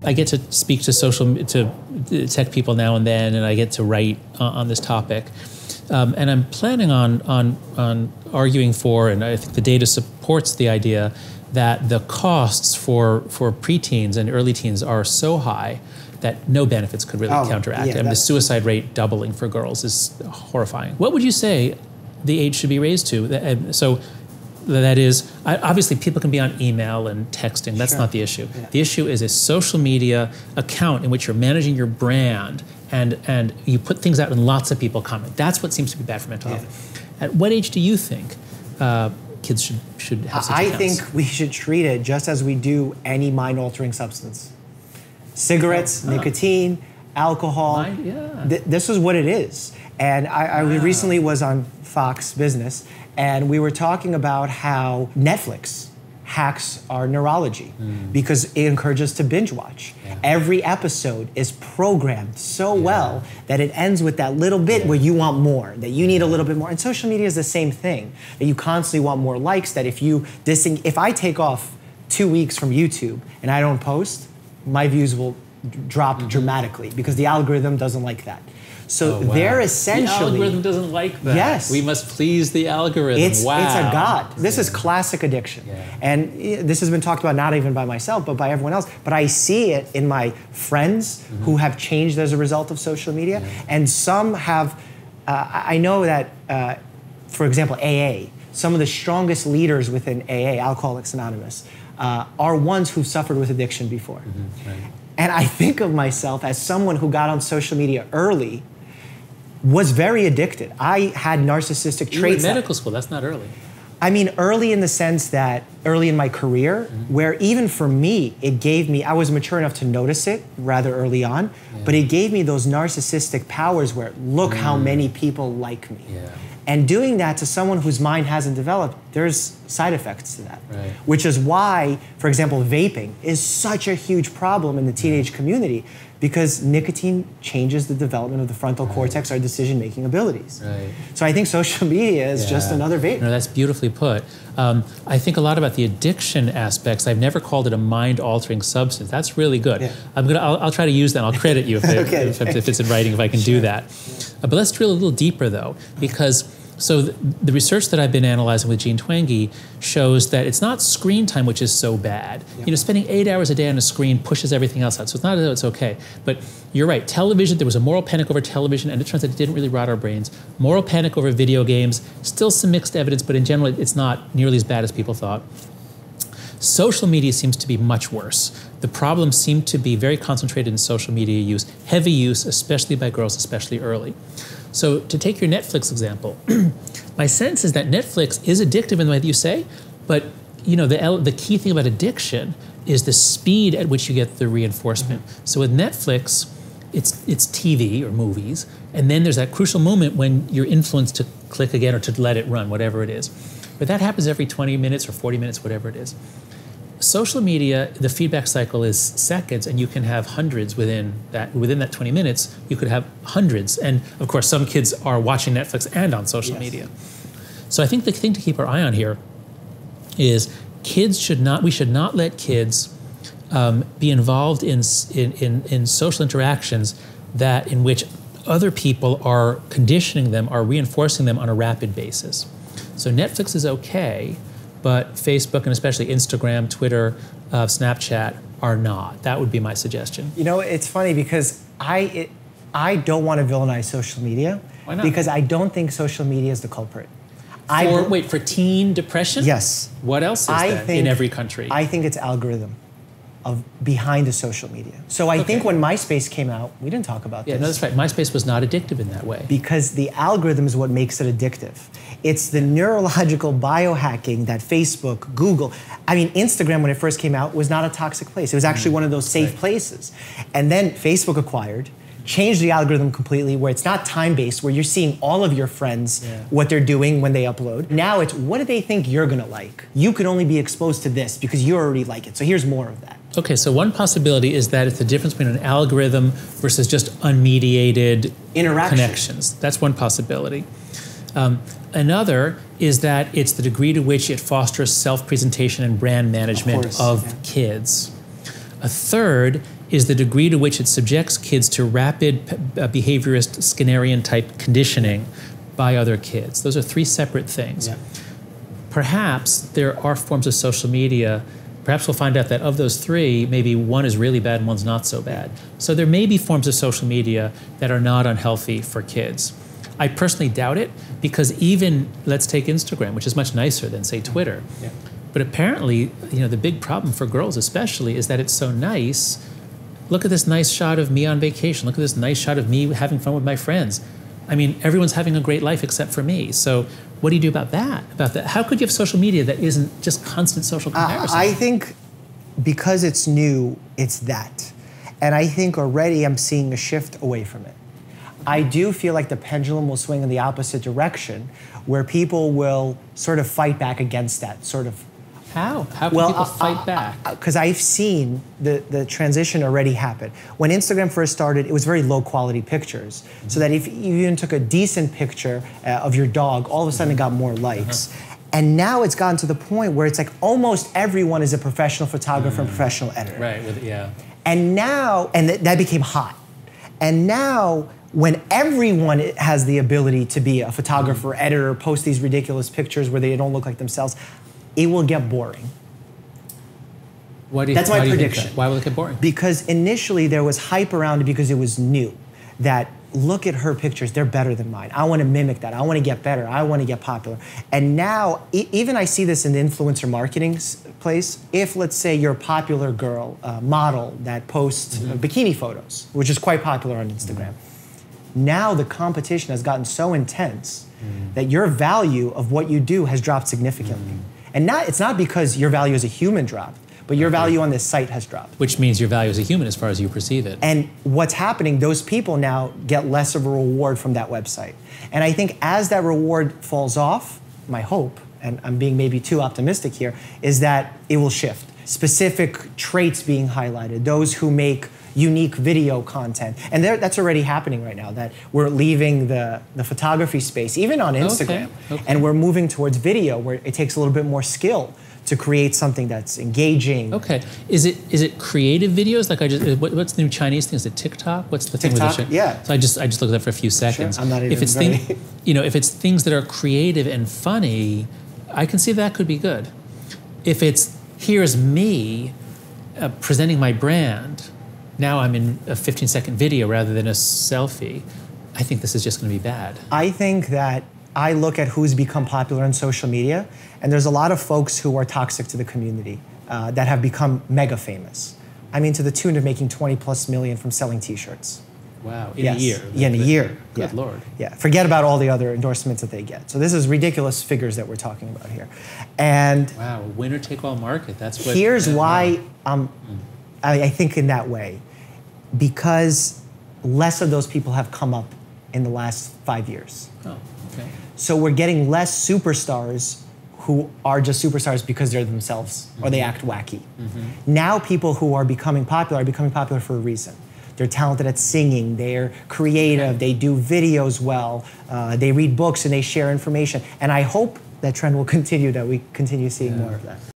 I get to speak to tech people now and then, and I get to write on this topic. And I'm planning on arguing for, and I think the data supports the idea that the costs for preteens and early teens are so high that no benefits could really counteract it. And the suicide rate doubling for girls is horrifying. What would you say the age should be raised to? So that is, obviously people can be on email and texting, that's not the issue. Yeah. The issue is a social media account in which you're managing your brand and you put things out and lots of people comment. That's what seems to be bad for mental health. At what age do you think kids should have such accounts? I think we should treat it just as we do any mind-altering substance. Cigarettes, nicotine, alcohol, this is what it is. And I recently was on Fox Business, and we were talking about how Netflix hacks our neurology because it encourages us to binge watch. Yeah. Every episode is programmed so well that it ends with that little bit where you want more, that you need a little bit more. And social media is the same thing, that you constantly want more likes, that if I take off 2 weeks from YouTube and I don't post, my views will drop dramatically because the algorithm doesn't like that. So they're essentially... The algorithm doesn't like that. Yes. We must please the algorithm. It's a god. This is classic addiction. Yeah. And this has been talked about not even by myself, but by everyone else. But I see it in my friends who have changed as a result of social media. And some have... I know that, for example, AA, some of the strongest leaders within AA, Alcoholics Anonymous, are ones who've suffered with addiction before. Right. And I think of myself as someone who got on social media early, was very addicted. I had narcissistic traits. You were in medical school, that's not early. I mean, early in the sense that, early in my career, where even for me, it gave me, I was mature enough to notice it rather early on, but it gave me those narcissistic powers where, look how many people like me. Yeah. And doing that to someone whose mind hasn't developed, there's side effects to that. Right. Which is why, for example, vaping is such a huge problem in the teenage community, because nicotine changes the development of the frontal cortex, our decision-making abilities. Right. So I think social media is just another vape. No, that's beautifully put. I think a lot about the addiction aspects. I've never called it a mind-altering substance. That's really good. Yeah. I'll try to use that. I'll credit you if it's in writing, if I can do that. But let's drill a little deeper, though, because so the research that I've been analyzing with Jean Twenge shows that it's not screen time which is so bad. You know, spending 8 hours a day on a screen pushes everything else out. So it's not that it's okay. But you're right, television, there was a moral panic over television, and it turns out it didn't really rot our brains. Moral panic over video games, still some mixed evidence, but in general, it's not nearly as bad as people thought. Social media seems to be much worse. The problems seem to be very concentrated in social media use, heavy use, especially by girls, especially early. So to take your Netflix example, my sense is that Netflix is addictive in the way that you say, but you know the key thing about addiction is the speed at which you get the reinforcement. So with Netflix, it's TV or movies, and then there's that crucial moment when you're influenced to click again or to let it run, whatever it is. But that happens every 20 minutes or 40 minutes, whatever it is. Social media, the feedback cycle is seconds, and you can have hundreds within that 20 minutes. You could have hundreds, and of course, some kids are watching Netflix and on social media. So I think the thing to keep our eye on here is we should not let kids be involved in social interactions in which other people are conditioning them, are reinforcing them on a rapid basis. So Netflix is okay, but Facebook and especially Instagram, Twitter, Snapchat are not. That would be my suggestion. You know, it's funny because I don't want to villainize social media. Why not? Because I don't think social media is the culprit. For teen depression? Yes. What else is that in every country? I think it's algorithm behind the social media. So I think when MySpace came out, we didn't talk about this. Yeah, no, that's right. MySpace was not addictive in that way. Because the algorithm is what makes it addictive. It's the neurological biohacking that Facebook, Google, I mean, Instagram, when it first came out, was not a toxic place. It was actually one of those safe places. And then Facebook acquired, changed the algorithm completely, where it's not time-based, where you're seeing all of your friends, what they're doing when they upload. Now it's, what do they think you're gonna like? You can only be exposed to this because you already like it. So here's more of that. Okay, so one possibility is that it's the difference between an algorithm versus just unmediated connections. That's one possibility. Another is that it's the degree to which it fosters self-presentation and brand management of kids. A third is the degree to which it subjects kids to rapid behaviorist Skinnerian type conditioning by other kids. Those are three separate things. Yeah. Perhaps there are forms of social media, perhaps we'll find out that of those three, maybe one is really bad and one's not so bad. So there may be forms of social media that are not unhealthy for kids. I personally doubt it, because even, let's take Instagram, which is much nicer than, say, Twitter. Yeah. But apparently, the big problem for girls especially is that it's so nice. Look at this nice shot of me on vacation. Look at this nice shot of me having fun with my friends. I mean, everyone's having a great life except for me. So what do you do about that? How could you have social media that isn't just constant social comparison? I think because it's new, it's that. And I think already I'm seeing a shift away from it. I do feel like the pendulum will swing in the opposite direction, where people will sort of fight back against that, sort of. How? How can people fight back? Because I've seen the transition already happen. When Instagram first started, it was very low quality pictures. Mm-hmm. So that if you even took a decent picture of your dog, all of a sudden it got more likes. Uh-huh. And now it's gotten to the point where it's like almost everyone is a professional photographer and professional editor. Right, yeah. And now, that became hot. And now, when everyone has the ability to be a photographer, editor, post these ridiculous pictures where they don't look like themselves, it will get boring. That's my prediction. Why will it get boring? Because initially there was hype around it because it was new. That, look at her pictures, they're better than mine. I want to mimic that. I want to get better. I want to get popular. And now, even I see this in the influencer marketing place. If, let's say, you're a popular girl, model that posts bikini photos, which is quite popular on Instagram, now the competition has gotten so intense that your value of what you do has dropped significantly. And it's not because your value as a human dropped, but your value on this site has dropped. Which means your value as a human as far as you perceive it. And what's happening, those people now get less of a reward from that website. And I think as that reward falls off, my hope, and I'm being maybe too optimistic here, is that it will shift. Specific traits being highlighted, those who make unique video content. And that's already happening right now, that we're leaving the photography space, even on Instagram, and we're moving towards video, where it takes a little bit more skill to create something that's engaging. Okay, is it creative videos? Like what's the new Chinese thing? Is it TikTok? What's the thing with TikTok? Yeah. So I just looked at that for a few seconds. Sure. I'm not even if it's things that are creative and funny, I can see that could be good. If it's here's me presenting my brand, now I'm in a 15-second video rather than a selfie, I think this is just going to be bad. I think that I look at who's become popular on social media, and there's a lot of folks who are toxic to the community that have become mega famous. I mean, to the tune of making 20+ million from selling T-shirts. Wow, in a year. Yeah, in a year. Good Lord. Yeah, forget about all the other endorsements that they get. So this is ridiculous figures that we're talking about here. And wow, winner-take-all market, that's what... Here's why I think in that way. Because less of those people have come up in the last 5 years. Oh, okay. So we're getting less superstars who are just superstars because they're themselves or they act wacky. Now people who are becoming popular for a reason. They're talented at singing, they're creative, they do videos well, they read books and they share information. And I hope that trend will continue, that we continue seeing more of that.